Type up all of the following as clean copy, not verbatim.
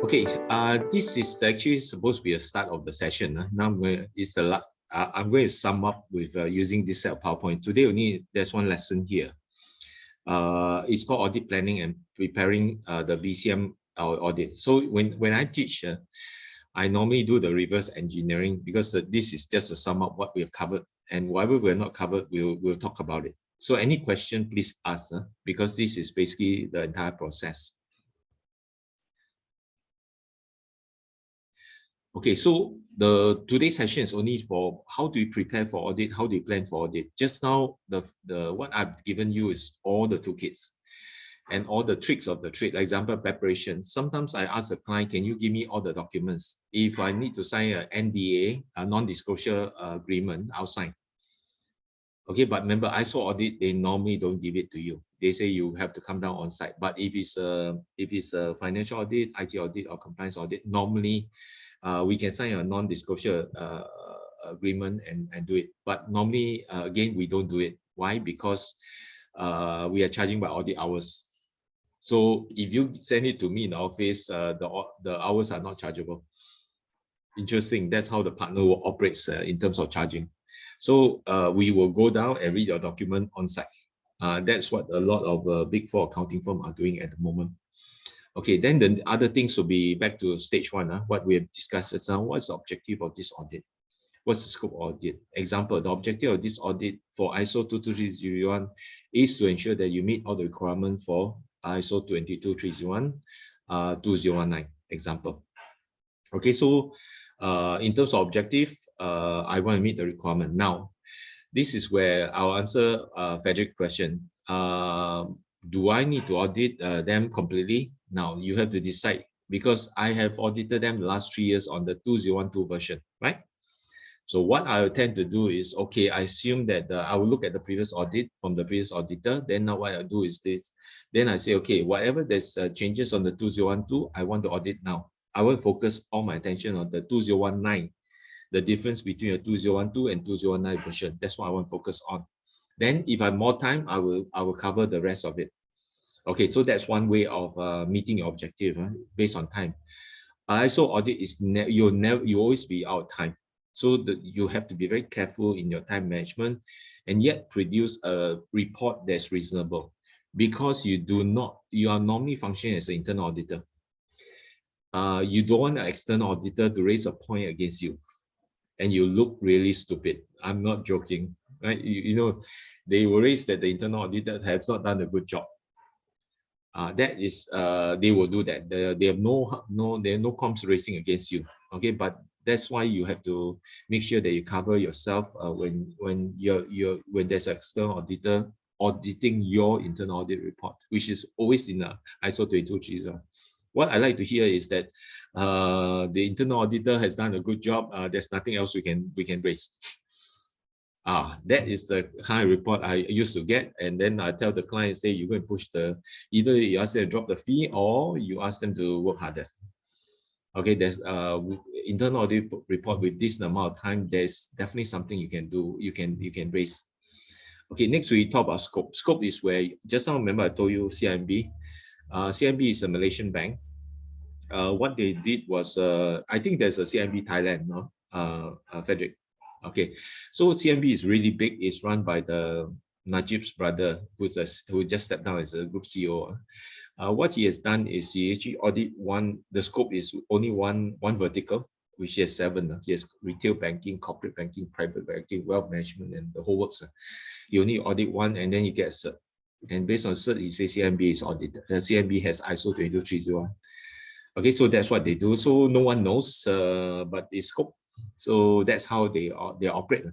Okay, this is actually supposed to be a start of the session. Now I'm going to sum up with using this set of PowerPoint. Today only there's one lesson here. It's called audit planning and preparing the BCM audit. So when I teach, I normally do the reverse engineering because this is just to sum up what we have covered, and whatever we have not covered, we'll talk about it. So any question, please ask, because this is basically the entire process. Okay, so today's session is only for how do you prepare for audit, how do you plan for audit. Just now, what I've given you is all the toolkits and all the tricks of the trade. Like example, preparation. Sometimes I ask the client, can you give me all the documents? If I need to sign an NDA, a non-disclosure agreement, I'll sign. Okay, but remember, ISO audit, they normally don't give it to you. They say you have to come down on site. But if it's a financial audit, IT audit, or compliance audit, normally we can sign a non-disclosure agreement and do it. But normally, again, we don't do it. Why? Because we are charging by audit hours. So if you send it to me in the office, the hours are not chargeable. Interesting. That's how the partner operates in terms of charging. So we will go down and read your document on site. That's what a lot of Big Four accounting firms are doing at the moment. Okay, then the other things will be back to stage one. What we have discussed just now. What's the objective of this audit? What's the scope of audit? Example, the objective of this audit for ISO 22301 is to ensure that you meet all the requirements for ISO 22301, 2019. Example. Okay, so in terms of objective, I want to meet the requirement. Now, this is where I'll answer Frederick's question. Do I need to audit them completely? Now, you have to decide, because I have audited them the last 3 years on the 2012 version, right? So what I tend to do is, okay, I assume that I will look at the previous audit from the previous auditor. Then now what I do is this. Then I say, okay, whatever there's changes on the 2012, I want to audit now. I will focus all my attention on the 2019, the difference between the 2012 and 2019 version. That's what I want to focus on. Then if I have more time, I will cover the rest of it. Okay, so that's one way of meeting your objective based on time. ISO audit is you always be out of time. So you have to be very careful in your time management and yet produce a report that's reasonable, because you are normally functioning as an internal auditor. You don't want an external auditor to raise a point against you and you look really stupid. I'm not joking, right? You know, they will raise that the internal auditor has not done a good job. That is, they will do that. They have no comms racing against you. Okay, but that's why you have to make sure that you cover yourself when there's an external auditor auditing your internal audit report, which is always in ISO 22301. What I like to hear is that the internal auditor has done a good job. There's nothing else we can raise. That is the kind of report I used to get, and then I tell the client, say, you're going to push either you ask them to drop the fee or you ask them to work harder. Okay, there's internal audit report with this amount of time. There's definitely something you can do. You can raise. Okay, next we talk about scope. Scope is where, just now remember I told you CIMB. CIMB is a Malaysian bank. What they did was, I think there's a CIMB Thailand, no? Frederick. Okay, so CIMB is really big. It's run by the Najib's brother, who just stepped down as a group CEO. What he has done is he actually audit the scope is only one vertical, which he has 7. He has retail banking, corporate banking, private banking, wealth management, and the whole works. You only audit one, and then you get a cert. And based on cert, he says CIMB is audited. CIMB has ISO 22301. Okay, so that's what they do. So no one knows, but it's scope. So that's how they operate.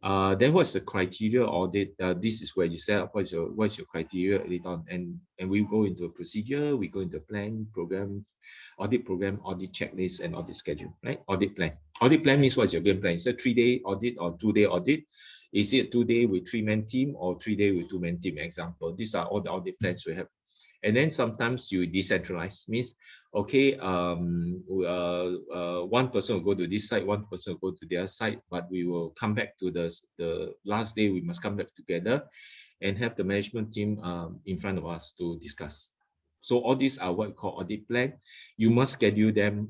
Then what's the criteria audit? This is where you set up what's your criteria later on, and we go into a procedure, we go into plan, program, audit checklist, and audit schedule, right? Audit plan. Audit plan means what's your game plan? Is it a 3-day audit or 2-day audit? Is it 2-day with 3-man team or 3-day with 2-man team? Example. These are all the audit plans we have. And then sometimes you decentralize, means, okay, one person will go to this side, one person will go to the other side, but we will come back to the last day. We must come back together and have the management team in front of us to discuss. So all these are what we call audit plan. You must schedule them.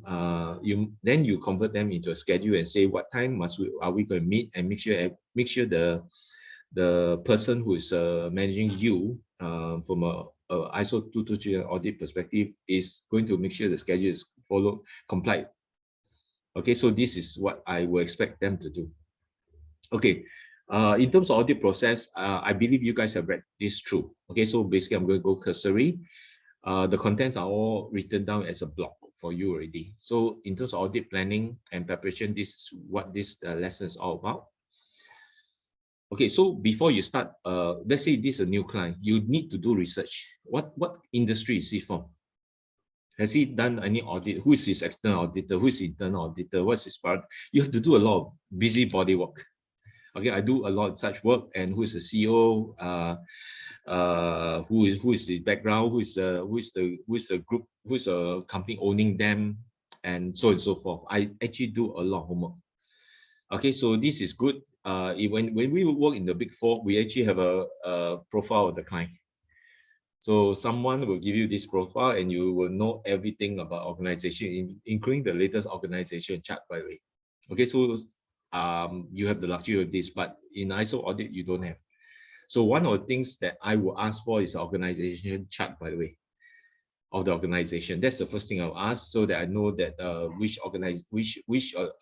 Then you convert them into a schedule and say what time are we going to meet, and make sure the person who is managing you from a ISO 223 audit perspective is going to make sure the schedule is complied. Okay, so this is what I will expect them to do. Okay, in terms of audit process, I believe you guys have read this through. Okay, so basically I'm going to go cursory. The contents are all written down as a block for you already. So in terms of audit planning and preparation, this is what this lesson is all about. Okay, so before you start, let's say this is a new client, you need to do research. What industry is he from? Has he done any audit? Who is his external auditor? Who is internal auditor? What's his part? You have to do a lot of busybody work. Okay, I do a lot of such work, and who is the CEO? Who is the background? Who is the group? Who is the company owning them, and so on and so forth. I actually do a lot of homework. Okay, so this is good. When we work in the Big Four, we actually have a profile of the client. So someone will give you this profile, and you will know everything about organization, including the latest organization chart, by the way. Okay, so you have the luxury of this, but in ISO audit, you don't have. So one of the things that I will ask for is organization chart, by the way, of the organization. That's the first thing I'll ask, so that I know that which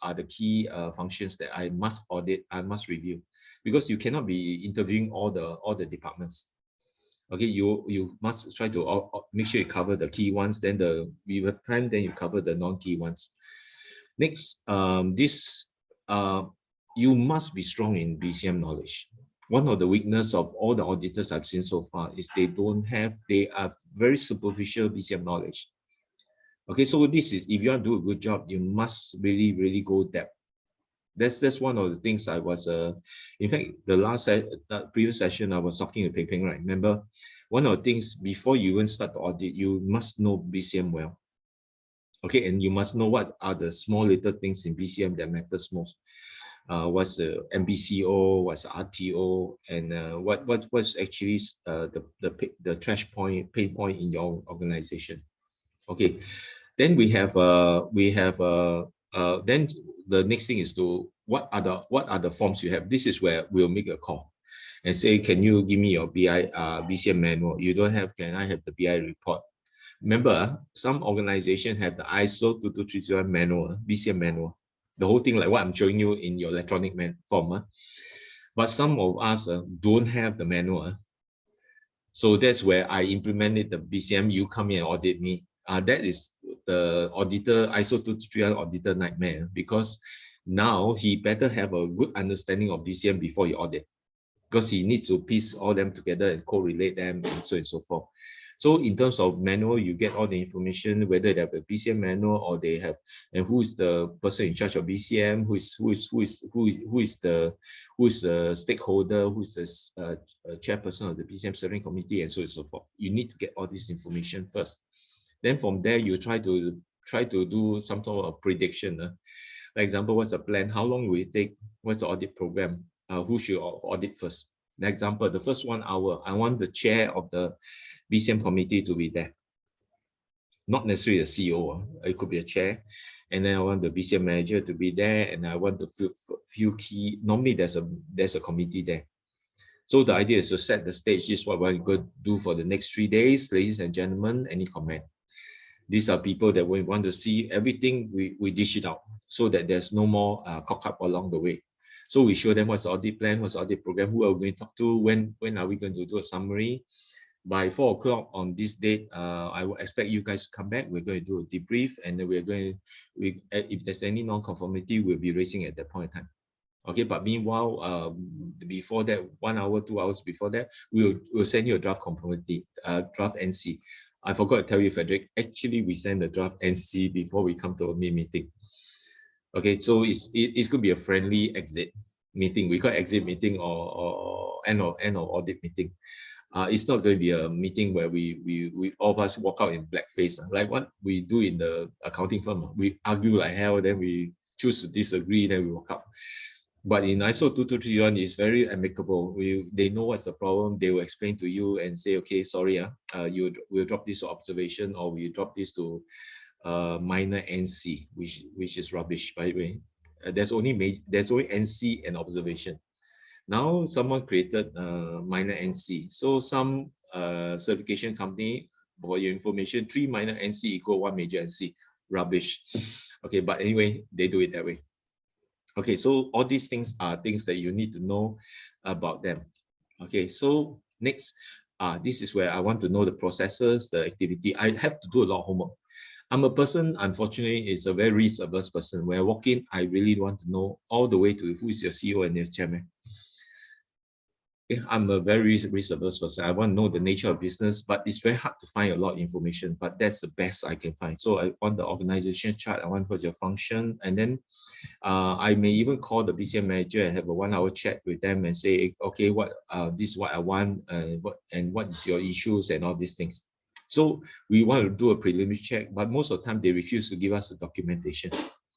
are the key functions that I must audit, I must review, because you cannot be interviewing all the departments. Okay, you must try to make sure you cover the key ones. Then you have time, then you cover the non-key ones. Next, you must be strong in BCM knowledge. One of the weakness of all the auditors I've seen so far is they are very superficial BCM knowledge. Okay, so this is, if you want to do a good job, you must really go depth. That's one of the things I was, in fact, the previous session I was talking to Peng Peng, right? Remember, one of the things before you even start the audit, you must know BCM well. Okay, and you must know what are the small little things in BCM that matters most. What's the MBCO, what's the RTO, and what's actually the pain point in your organization. Okay, then then the next thing is what are the forms you have. This is where we'll make a call and say, can you give me your BCM manual? You don't have, can I have the BI report? Remember, some organizations have the ISO 22301 manual, BCM manual, the whole thing like what I'm showing you in your electronic form. But some of us don't have the manual. So that's where I implemented the BCM. You come in and audit me. That is the auditor, ISO 22301 auditor nightmare, because now he better have a good understanding of BCM before he audit, because he needs to piece all them together and correlate them and so on and so forth. So in terms of manual, you get all the information, whether they have a BCM manual or they have, and who is the person in charge of BCM, who is the stakeholder, who is the chairperson of the BCM steering committee, and so on and so forth. You need to get all this information first. Then from there, you try to do some sort of prediction. For example, what's the plan? How long will it take? What's the audit program? Who should audit first? For example, the first 1 hour, I want the chair of the BCM committee to be there. Not necessarily the CEO, it could be a chair. And then I want the BCM manager to be there, and I want the few key, normally there's a committee there. So the idea is to set the stage. This is what we're going to do for the next 3 days. Ladies and gentlemen, any comment? These are people that we want to see everything, we dish it out, so that there's no more cock up along the way. So we show them what's the audit plan, what's the audit program, who are we going to talk to, when are we going to do a summary. By 4 o'clock on this date, I will expect you guys to come back. We're going to do a debrief, and then if there's any non-conformity, we'll be raising at that point in time. Okay, but meanwhile, before that, 1 hour, 2 hours before that, we'll send you a draft conformity, draft NC. I forgot to tell you, Frederick, actually we send the draft NC before we come to a meeting. Okay, so it's going to be a friendly exit meeting. We call it exit meeting or end of audit meeting. It's not going to be a meeting where we all of us walk out in blackface, like what we do in the accounting firm. We argue like hell, then we choose to disagree, then we walk out. But in ISO 2231, it's very amicable. They know what's the problem. They will explain to you and say, okay, sorry, you will drop this to observation, or we drop this to minor NC, which is rubbish, by the way. There's only NC and observation. Now someone created minor NC. So some certification company, for your information, 3 minor NC equal 1 major NC. Rubbish. Okay, but anyway, they do it that way. Okay, so all these things are things that you need to know about them. Okay, so next, this is where I want to know the processes, the activity. I have to do a lot of homework. I'm a person, unfortunately, is a very risk-averse person. When I walk in, I really want to know all the way to who is your CEO and your chairman. I'm a very risk-averse person. I want to know the nature of business, but it's very hard to find a lot of information, but that's the best I can find. So I want the organization chart, I want what's your function, and then I may even call the BCM manager and have a 1-hour chat with them and say, okay, this is what I want, what is your issues and all these things. So we want to do a preliminary check, but most of the time they refuse to give us the documentation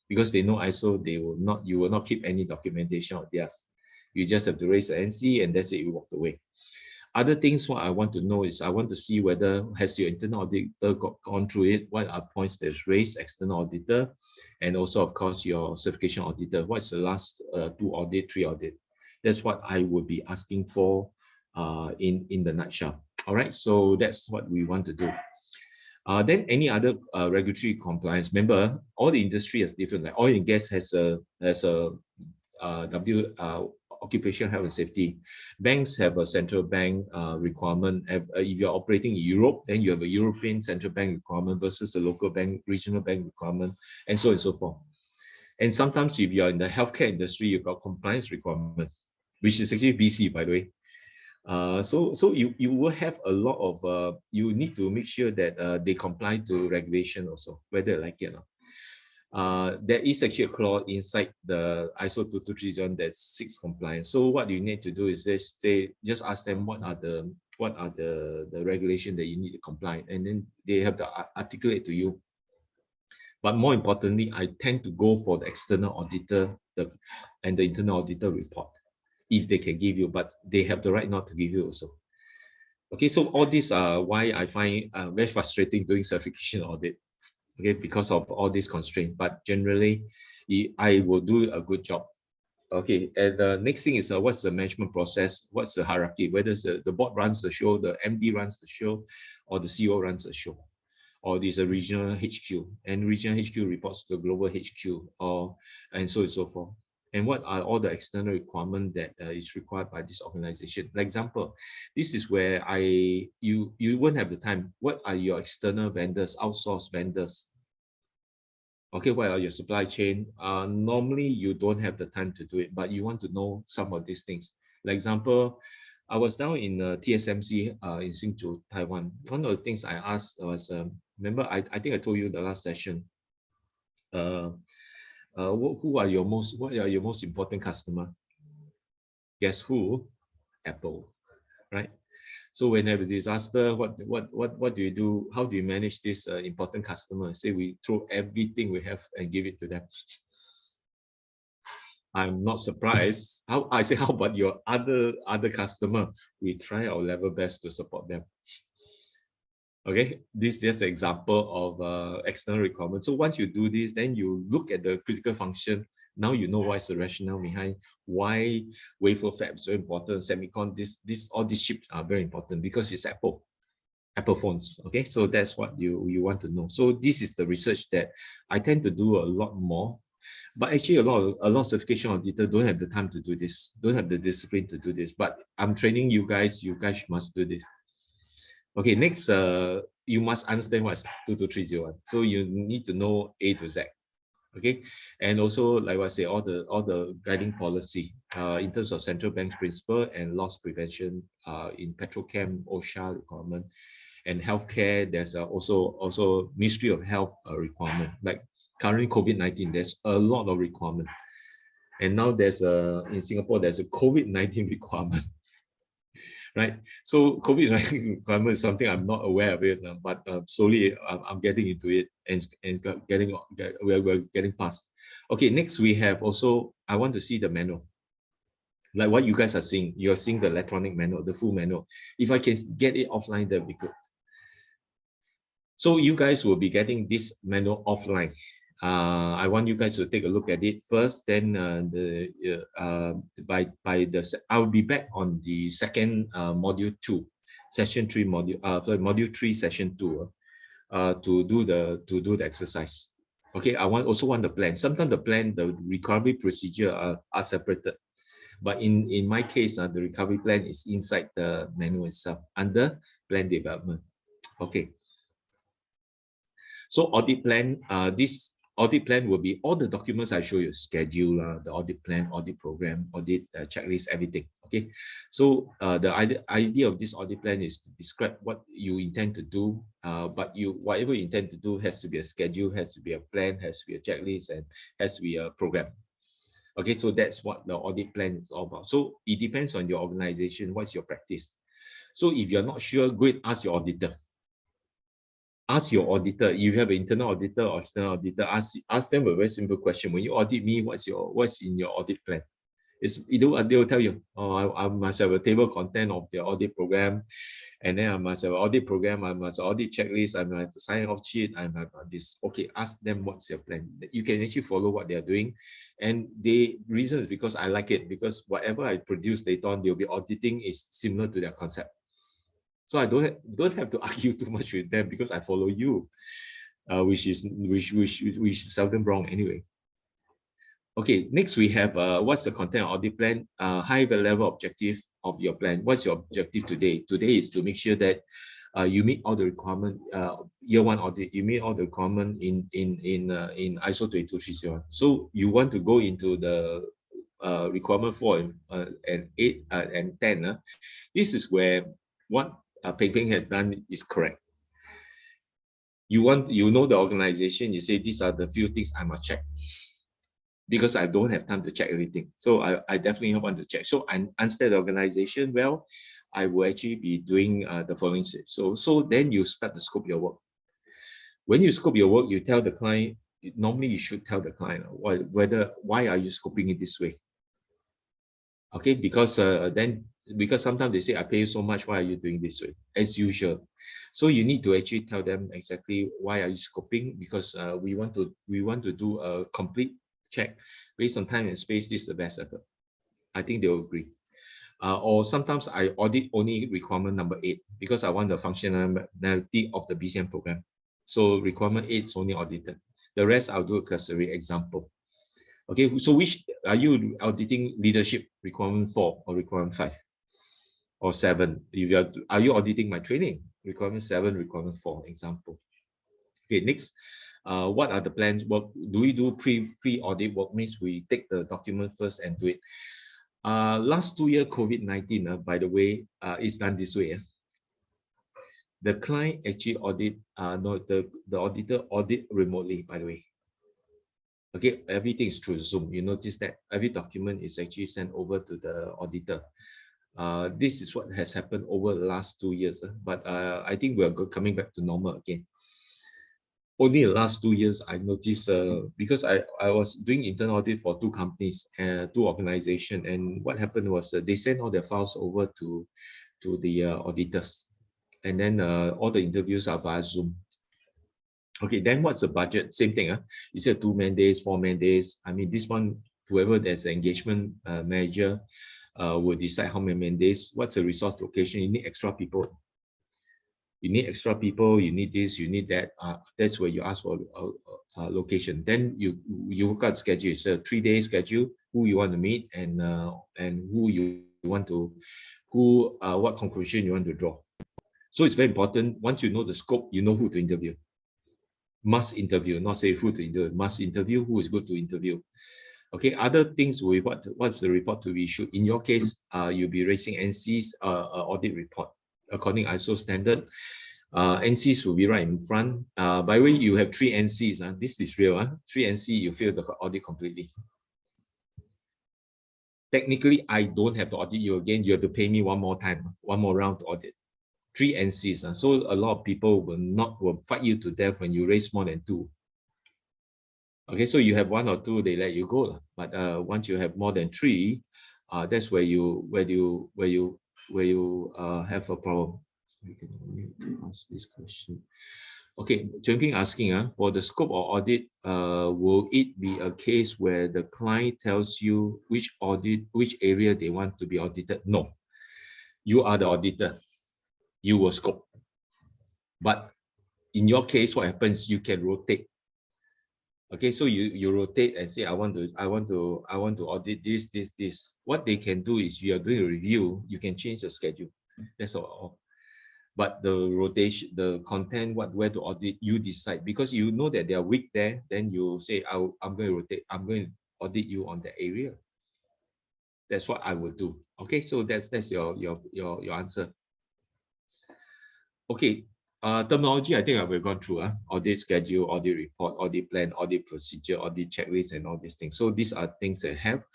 because they know ISO, you will not keep any documentation of theirs. You just have to raise the NC and that's it, you walk away. Other things, what I want to know is I want to see whether has your internal auditor gone through it, what are points that's raised, external auditor, and also, of course, your certification auditor. What's the last 2 audit, 3 audit? That's what I would be asking for in the nutshell. All right, so that's what we want to do. Then any other regulatory compliance. Remember, all the industry is different. Like oil and gas has a occupational health and safety. Banks have a central bank requirement. If you're operating in Europe, then you have a European central bank requirement versus a local bank, regional bank requirement, and so on and so forth. And sometimes if you're in the healthcare industry, you've got compliance requirement, which is actually BC, by the way. So you will have a lot of, you need to make sure that they comply to regulation also, whether like it or not. There is actually a clause inside the ISO 2231 that seeks compliance. So what you need to do is just ask them what are the regulation that you need to comply, and then they have to articulate to you. But more importantly, I tend to go for the external auditor and the internal auditor report, if they can give you, but they have the right not to give you also. Okay, so all these are why I find very frustrating doing certification audit. Okay, because of all these constraints, but generally I will do a good job. Okay, and the next thing is what's the management process, what's the hierarchy, whether the board runs the show, the MD runs the show, or the CEO runs the show, or there's a regional HQ, and regional HQ reports to the global HQ, and so on and so forth. And what are all the external requirements that is required by this organization? For example, this is where you won't have the time. What are your external vendors, outsourced vendors? Okay, what are your supply chain? Normally you don't have the time to do it, but you want to know some of these things. For example, I was down in TSMC in Hsinchu, Taiwan. One of the things I asked was, remember, I think I told you the last session, what are your most important customer? Guess who? Apple, right? So when you have a disaster, what do you do? How do you manage this important customer? Say we throw everything we have and give it to them. I'm not surprised. How about your other customer? We try our level best to support them. Okay, this is just an example of external requirement. So once you do this, then you look at the critical function. Now you know what's the rationale behind why wafer fab is so important. Semicon, all these chips are very important because it's Apple phones. Okay, so that's what you want to know. So this is the research that I tend to do a lot more. But actually, a lot of certification auditors don't have the time to do this, don't have the discipline to do this. But I'm training you guys. You guys must do this. Okay, next, you must understand what's 22301. So you need to know A to Z. Okay, and also, like I say, all the guiding policy in terms of central bank's principle and loss prevention in petrochem, OSHA requirement, and healthcare. There's also Ministry of Health requirement. Like currently COVID-19, there's a lot of requirement, and now there's in Singapore there's a COVID-19 requirement. Right, so COVID-19 requirement is something I'm not aware of it, but slowly I'm getting into it and we're getting past. Okay, next we have also, I want to see the manual. Like what you guys are seeing, you're seeing the electronic manual, the full manual. If I can get it offline, that'd be good. So you guys will be getting this manual offline. I want you guys to take a look at it first. Then I'll be back on the second module 2, session 3 module. Sorry, module 3, session 2. To do the exercise. Okay, I also want the plan. Sometimes the plan, the recovery procedure are separated. But in my case, the recovery plan is inside the manual itself under plan development. Okay. So audit plan, this audit plan will be all the documents I show you, schedule, the audit plan, audit program, audit checklist, everything. Okay. So the idea of this audit plan is to describe what you intend to do, but whatever you intend to do has to be a schedule, has to be a plan, has to be a checklist, and has to be a program. Okay, so that's what the audit plan is all about. So it depends on your organization, what's your practice. So if you're not sure, go and ask your auditor. Ask your auditor. You have an internal auditor or external auditor. Ask them a very simple question. When you audit me, what's in your audit plan? They will tell you, oh, I must have a table content of the audit program, and then I must have an audit program, I must audit checklist, I must have a sign off sheet, I must have this. Okay, ask them what's your plan. You can actually follow what they are doing. And the reason is because I like it, because whatever I produce later on, they'll be auditing is similar to their concept. So I don't have to argue too much with them because I follow you, which is seldom wrong anyway. Okay, next we have what's the content of audit plan? High level objective of your plan. What's your objective today? Today is to make sure that you meet all the requirement. Year 1 audit, you meet all the requirement in ISO 22301. So you want to go into the requirement 4 and 8 and 10. This is where what Peng Peng has done is correct. You know the organization. You say these are the few things I must check, because I don't have time to check everything. So I definitely want to check. So I understand the organization well. I will actually be doing the following steps. So then you start to scope your work. When you scope your work, you tell the client, normally you should tell the client why are you scoping it this way? Okay, because sometimes they say, I pay you so much, why are you doing this way? As usual. So you need to actually tell them exactly why are you scoping, because we want to do a complete check based on time and space. This is the best effort. I think they will agree. Or sometimes I audit only requirement number 8 because I want the functionality of the BCM program. So requirement 8 is only audited. The rest I'll do a cursory example. Okay, so which are you auditing? Leadership requirement 4 or requirement 5 or 7? If are you auditing my training? Requirement 7, requirement 4, example. Okay, next. What are the plans? What do we do? Pre-audit work means we take the document first and do it. Last 2 years COVID-19, by the way, it's done this way. The client actually audit, the auditor audit remotely, by the way. Okay, everything is through Zoom. You notice that every document is actually sent over to the auditor. This is what has happened over the last 2 years, but I think we're coming back to normal again. Only the last 2 years, I noticed, because I was doing internal audit for 2 companies, 2 organizations, and what happened was they sent all their files over to the auditors, and then all the interviews are via Zoom. Okay, then what's the budget? Same thing. You said 2-man days, 4-man days. I mean, this one, whoever there's an engagement manager will decide how many man days. What's the resource location? You need extra people. You need extra people. You need this. You need that. That's where you ask for location. Then you work out schedule. It's a 3-day schedule. Who you want to meet and who you want to what conclusion you want to draw. So it's very important. Once you know the scope, you know who to interview. Must interview, not say who to interview. Must interview who is good to interview. Okay, other things with what's the report to be issued. In your case, you'll be raising NC's audit report according ISO standard. NCs will be right in front. By the way, you have 3 NCs. This is real. 3 NC, you fail the audit completely. Technically, I don't have to audit you again. You have to pay me one more time, one more round to audit. 3 NCs. So a lot of people will fight you to death when you raise more than 2. Okay, so you have 1 or 2, they let you go. But once you have more than 3, That's where you have a problem. So you can only ask this question. Okay, Ping asking, for the scope of audit, will it be a case where the client tells you which area they want to be audited? No, you are the auditor. You will scope. But in your case, what happens? You can rotate. Okay, so you rotate and say, I want to audit this. What they can do is, you are doing a review, you can change the schedule. That's all. But the rotation, the content, where to audit, you decide, because you know that they are weak there. Then you say, I'm going to rotate. I'm going to audit you on that area. That's what I would do. Okay, so that's your answer. Okay, terminology, I think we've gone through. Audit schedule, audit report, audit plan, audit procedure, audit checklist, and all these things. So these are things that have.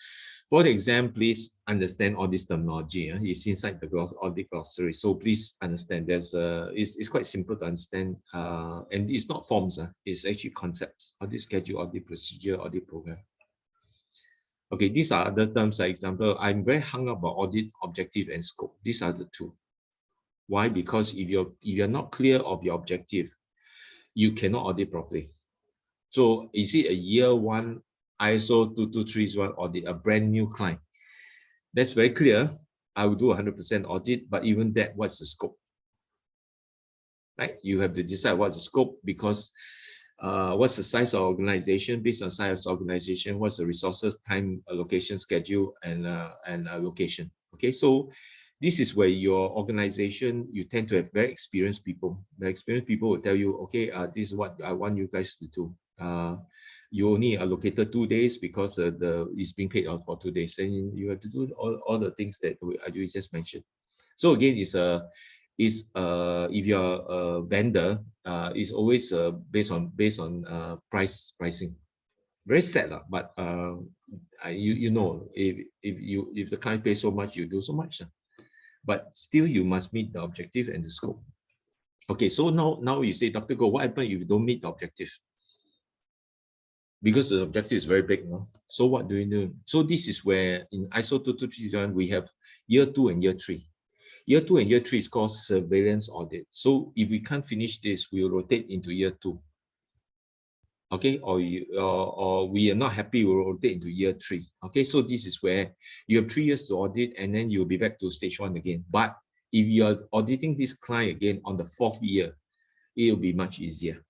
For the exam, please understand all this terminology. It's inside the audit glossary. So please understand. It's quite simple to understand. And it's not forms. It's actually concepts. Audit schedule, audit procedure, audit program. Okay, these are other terms. For example, I'm very hung up about audit objective and scope. These are the two. Why? Because if you're not clear of your objective, you cannot audit properly. So is it a year one ISO 22301 audit, a brand new client? That's very clear. I will do 100% audit, but even that, what's the scope? Right? You have to decide what's the scope, because what's the size of organization? Based on size of organization, what's the resources, time allocation, schedule, and location? Okay, so this is where your organization, you tend to have very experienced people. The experienced people will tell you, okay, this is what I want you guys to do. You only allocated 2 days because it's being paid out for 2 days, and you have to do all the things that we just mentioned. So again, if you're a vendor, it's always based on pricing. Very sad, but you know, if the client pays so much, you do so much. But still, you must meet the objective and the scope. Okay, so now you say, Dr. Goh, what happens if you don't meet the objective? Because the objective is very big, no? So what do you do? So this is where in ISO 22301 we have year 2 and year 3. Year 2 and year 3 is called surveillance audit. So if we can't finish this, we will rotate into year 2. Okay, or we are not happy, we will rotate into year 3. Okay, so this is where you have 3 years to audit, and then you'll be back to stage 1 again. But if you are auditing this client again on the 4th year, it will be much easier.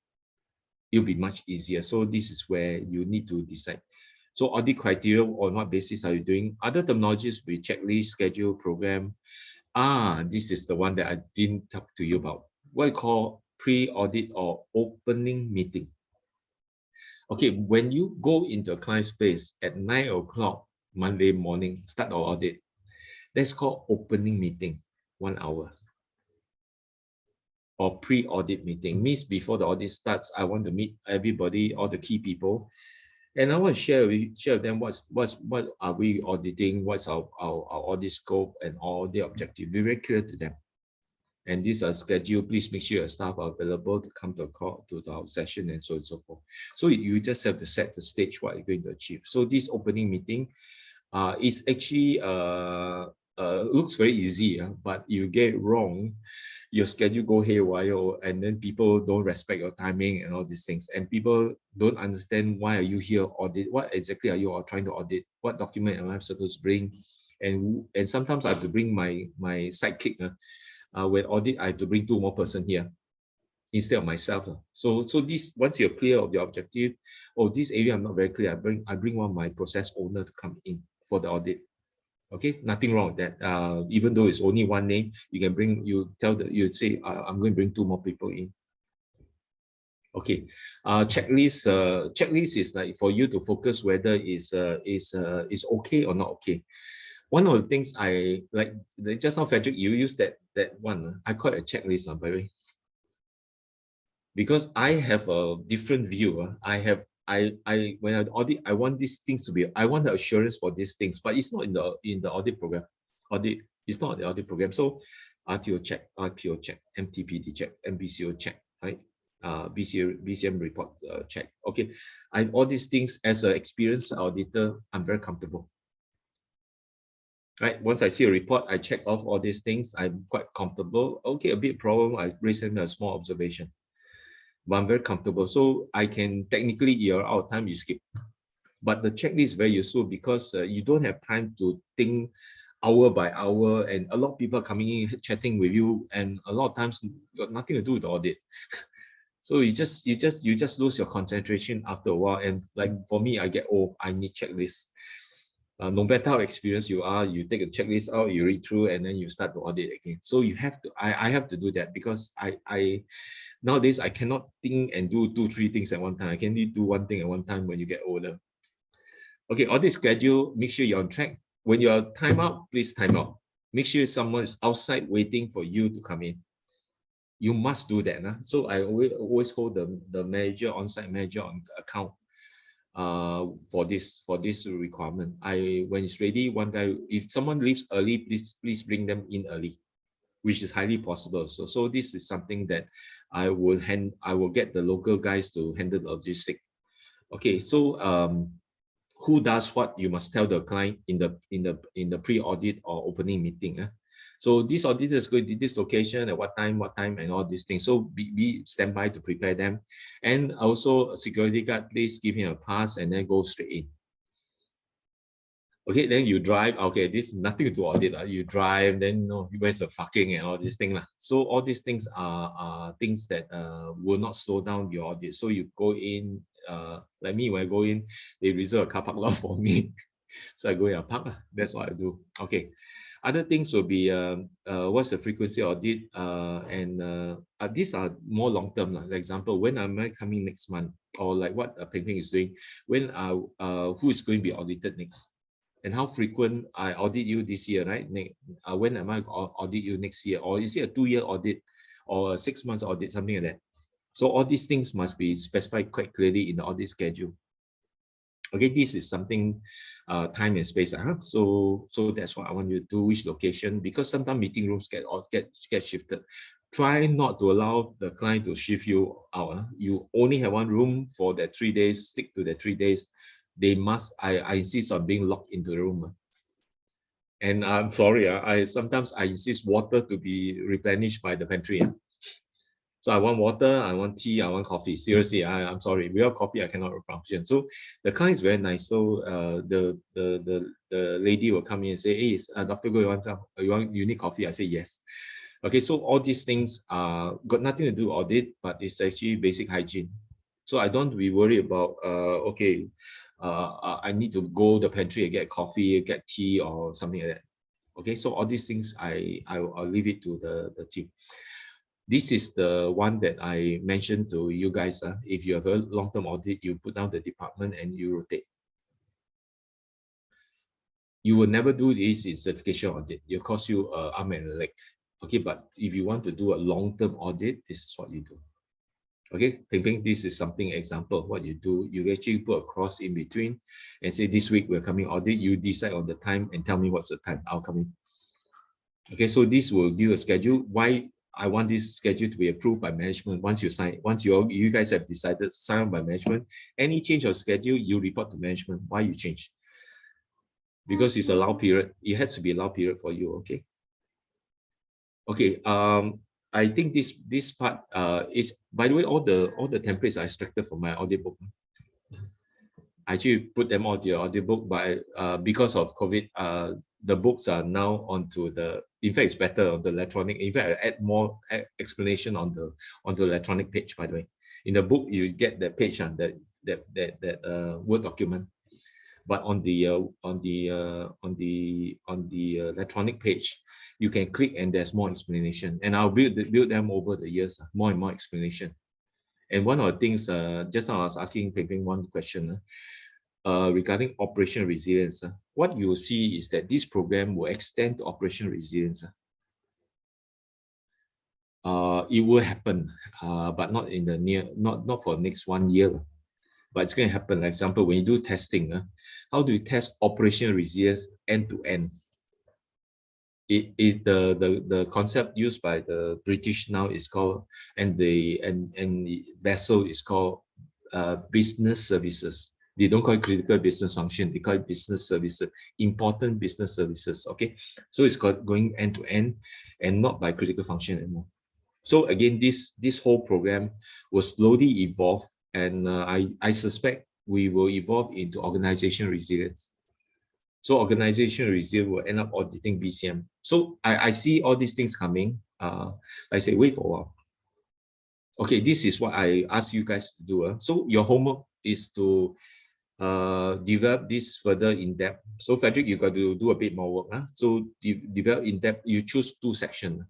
It'll be much easier. So this is where you need to decide. So audit criteria, on what basis are you doing? Other terminologies with checklist, schedule, program. This is the one that I didn't talk to you about. What we call pre-audit or opening meeting. Okay, when you go into a client space at 9 o'clock Monday morning, start our audit, that's called opening meeting, 1 hour. Or pre-audit meeting means before the audit starts, I want to meet everybody, all the key people, and I want to share with them what are we auditing, what's our audit scope and all the objective. Be very clear to them. And these are scheduled. Please make sure your staff are available to come to a call, to our session, and so on and so forth. So you just have to set the stage what you're going to achieve. So this opening meeting is actually looks very easy, but you get it wrong, your schedule go haywire, and then people don't respect your timing and all these things, and people don't understand why are you here audit, what exactly are you all trying to audit, what document am I supposed to bring, and sometimes I have to bring my sidekick. When audit, I have to bring 2 more person here instead of myself. So this, once you're clear of your objective, this area I'm not very clear, I bring one of my process owner to come in for the audit. Okay, nothing wrong with that. Even though it's only one name, you can bring, you say, I'm going to bring 2 more people in. Okay, checklist. Checklist is like for you to focus whether is okay or not okay. One of the things I like, just now, Frederick, you use that one. I call it a checklist, by the way, because I have a different view. I when I audit, I want these things to be, I want the assurance for these things, but it's not in the audit program. It's not the audit program. So RTO check, RPO check, MTPD check, MBCO check, right? BCM report check. Okay, all these things as an experienced auditor, I'm very comfortable. right? Once I see a report, I check off all these things. I'm quite comfortable. Okay, a bit problem, I raise them a small observation. But I'm very comfortable. So I can technically, you're out of time, you skip. But the checklist is very useful because you don't have time to think hour by hour, and a lot of people coming in chatting with you, and a lot of times you got nothing to do with the audit. So you just lose your concentration after a while. And like for me, I get, oh, I need checklists. No matter how experienced you are, you take a checklist out, you read through, and then you start to audit again. So you have to, I have to do that because I nowadays I cannot think and do 2-3 things at one time. I can only do one thing at one time when you get older. Okay, audit schedule, make sure you're on track. When you're time out, please time out. Make sure someone is outside waiting for you to come in. You must do that. So I always hold the manager, on-site manager on account for this requirement. When it's ready, one guy, if someone leaves early, please bring them in early, which is highly possible. So this is something that I will get the local guys to handle the logistics. Okay, so who does what, you must tell the client in the pre-audit or opening meeting. So this auditor is going to this location at what time, and all these things. So be standby to prepare them. And also a security guard, please give him a pass and then go straight in. Okay, then you drive. Okay, this is nothing to audit. You drive, then where's the fucking and all these things. So all these things are things that will not slow down your audit. So you go in, like me, when I go in, they reserve a car park lot for me. So I go in and park. That's what I do. Okay. Other things will be what's the frequency audit, and these are more long term. Like example, when am I coming next month, or like what Peng Peng is doing, when who is going to be audited next, and how frequent I audit you this year, right? When am I audit you next year, or is it a 2-year audit or a 6 months audit, something like that. So all these things must be specified quite clearly in the audit schedule. Okay, this is something time and space. So that's what I want you to do, which location, because sometimes meeting rooms get shifted. Try not to allow the client to shift you out. You only have one room for that 3 days, stick to the 3 days. They must, I insist on being locked into the room. And I'm sorry, sometimes I insist water to be replenished by the pantry. So I want water, I want tea, I want coffee. Seriously, I'm sorry. Without coffee, I cannot function. So the client is very nice. So the lady will come in and say, hey, Dr. Goh, you need coffee? I say yes. Okay, so all these things got nothing to do with audit, but it's actually basic hygiene. So I don't be worried about okay, I need to go to the pantry and get coffee, get tea, or something like that. Okay, so all these things I'll leave it to the team. This is the one that I mentioned to you guys. If you have a long-term audit, you put down the department and you rotate. You will never do this in certification audit. It cost you an arm and a leg. Okay, but if you want to do a long-term audit, this is what you do. Okay, Peng Peng, this is something example of what you do. You actually put a cross in between and say, this week we're coming audit. You decide on the time and tell me what's the time. I'll come in. Okay, so this will give a schedule. Why I want this schedule to be approved by management. Once you sign, once you guys have decided, signed by management, any change of schedule, you report to management why you change. Because it's a allow period. It has to be allow period for you. Okay. Okay. I think this part is, by the way, all the templates are extracted from my audit book. I actually put them all to your audit book, but because of COVID, the books are now onto the, in fact, it's better on the electronic. In fact, I add more explanation on the electronic page, by the way. In the book, you get the page and that Word document. But on the electronic page, you can click and there's more explanation. And I'll build them over the years, more and more explanation. And one of the things, just now I was asking Peng Peng one question regarding operation resilience. What you will see is that this program will extend to operation resilience. It will happen, but not in the near, not for next 1 year. But it's going to happen. For example, when you do testing, how do you test operation resilience end to end? It is the concept used by the British now is called, and the vessel is called business services. They don't call it critical business function. They call it business services, important business services. Okay, so it's going end to end and not by critical function anymore. So again, this whole program will slowly evolve, and I suspect we will evolve into organization resilience. So organization resilience will end up auditing BCM. So I see all these things coming. I say wait for a while. Okay, this is what I ask you guys to do. So your homework is to develop this further in depth. So Frederick, you got to do a bit more work. So develop in depth. You choose 2 sections.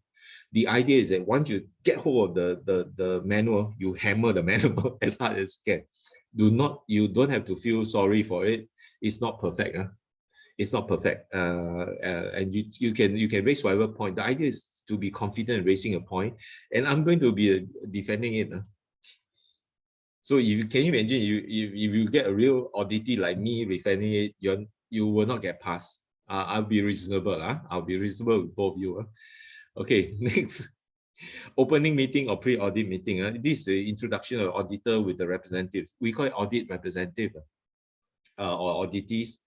The idea is that once you get hold of the manual, you hammer the manual as hard as you can. You don't have to feel sorry for it. It's not perfect. It's not perfect. And you can raise whatever point. The idea is to be confident in raising a point, and I'm going to be defending it. So can you imagine if you get a real auditee like me defending it, you will not get passed. I'll be reasonable. I'll be reasonable with both of you. Okay, next. Opening meeting or pre-audit meeting. This is the introduction of auditor with the representative. We call it audit representative or auditees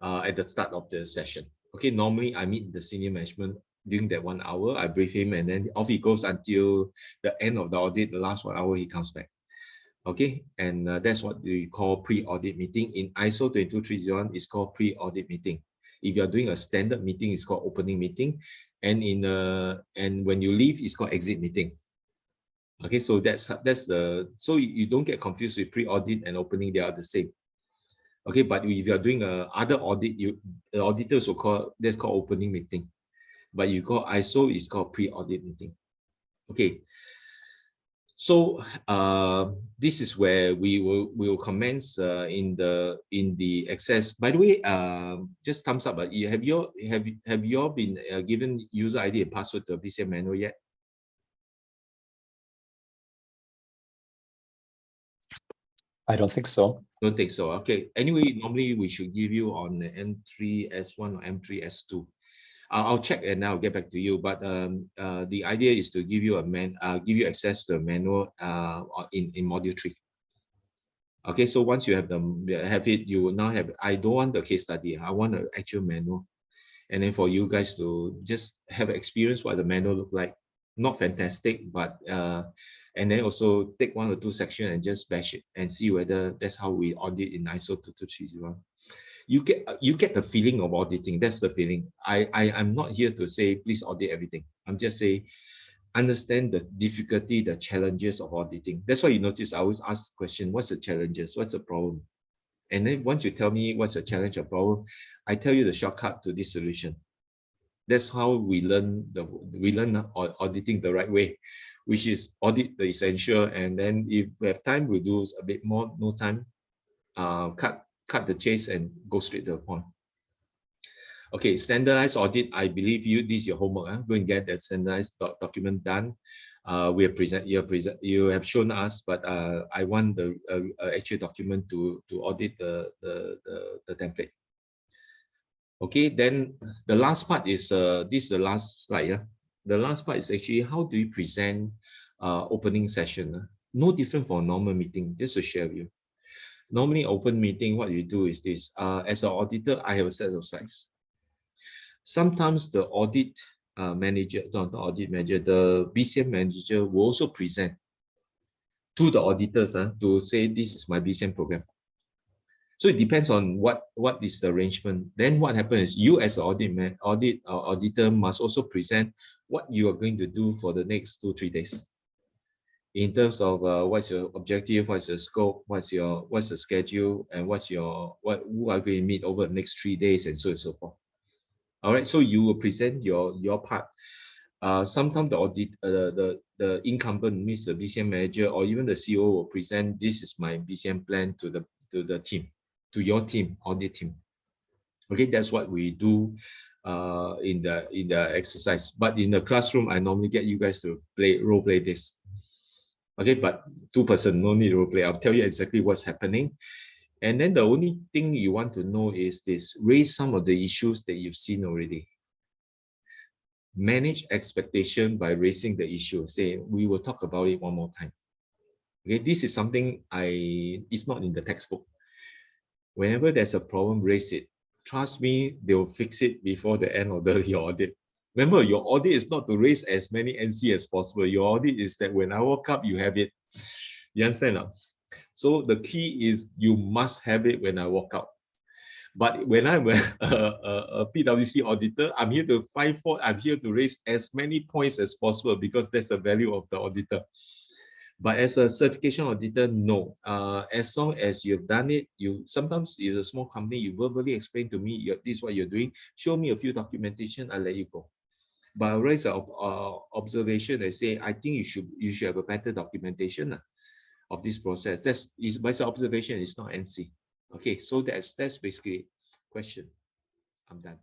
at the start of the session. Okay, normally I meet the senior management during that 1 hour. I brief him and then off he goes until the end of the audit. The last 1 hour he comes back. Okay, and that's what we call pre-audit meeting. In ISO 22301, it's called pre-audit meeting. If you're doing a standard meeting, it's called opening meeting, and when you leave, it's called exit meeting. Okay, so that's the so you don't get confused with pre-audit and opening; they are the same. Okay, but if you are doing a other audit, the auditors will call that's called opening meeting, but you call ISO is called pre-audit meeting. Okay. So this is where we will commence in the access. By the way, just thumbs up. Have you all been given user ID and password to BCM manual yet? I don't think so. Don't think so. Okay. Anyway, normally we should give you on the M2-S1 or M2-S2. I'll check and I'll get back to you. But the idea is to give you give you access to the manual in module 3. Okay, so once you have it, you will now have. I don't want the case study. I want an actual manual, and then for you guys to just have experience what the manual look like. Not fantastic, but and then also take 1 or 2 sections and just bash it and see whether that's how we audit in ISO 22301. You get the feeling of auditing. That's the feeling. I'm not here to say please audit everything. I'm just saying understand the difficulty, the challenges of auditing. That's why you notice I always ask the question, what's the challenges? What's the problem? And then once you tell me what's the challenge or problem, I tell you the shortcut to this solution. That's how we learn auditing the right way, which is audit the essential, and then if we have time, we do a bit more. No time, cut the chase and go straight to the point. Okay, standardized audit. I believe this is your homework. Go and get that standardized document done. We have you have shown us, but I want the actual document to audit the template. Okay, then the last part is this is the last slide. The last part is actually how do you present opening session? No different from a normal meeting. Just to share with you. Normally, open meeting, what you do is this. As an auditor, I have a set of slides. Sometimes the audit manager, not the audit manager, the BCM manager will also present to the auditors to say this is my BCM program. So it depends on what is the arrangement. Then what happens is you as an auditor must also present what you are going to do for the next 2-3 days. In terms of what's your objective, what's the scope, what's the schedule, and who are going to meet over the next 3 days, and so on and so forth. All right, so you will present your part. Sometimes the audit, the incumbent, means the BCM manager or even the CEO will present, this is my BCM plan to the team, to your team, audit team. Okay, that's what we do in the exercise. But in the classroom, I normally get you guys to role play this. Okay, but 2-person, no need role play. I'll tell you exactly what's happening. And then the only thing you want to know is this: raise some of the issues that you've seen already. Manage expectation by raising the issue. Say, we will talk about it one more time. Okay, this is something it's not in the textbook. Whenever there's a problem, raise it. Trust me, they'll fix it before the end of your audit. Remember, your audit is not to raise as many NC as possible. Your audit is that when I walk up, you have it. You understand? So the key is you must have it when I walk out. But when I'm a PwC auditor, I'm here to find fault. I'm here to raise as many points as possible because that's the value of the auditor. But as a certification auditor, no. As long as you've done it, sometimes it's a small company, you verbally explain to me, this is what you're doing, show me a few documentation, I'll let you go. But I'll raise an observation and say, I think you should have a better documentation of this process. That's by observation, it's not NC. Okay, so that's basically question. I'm done.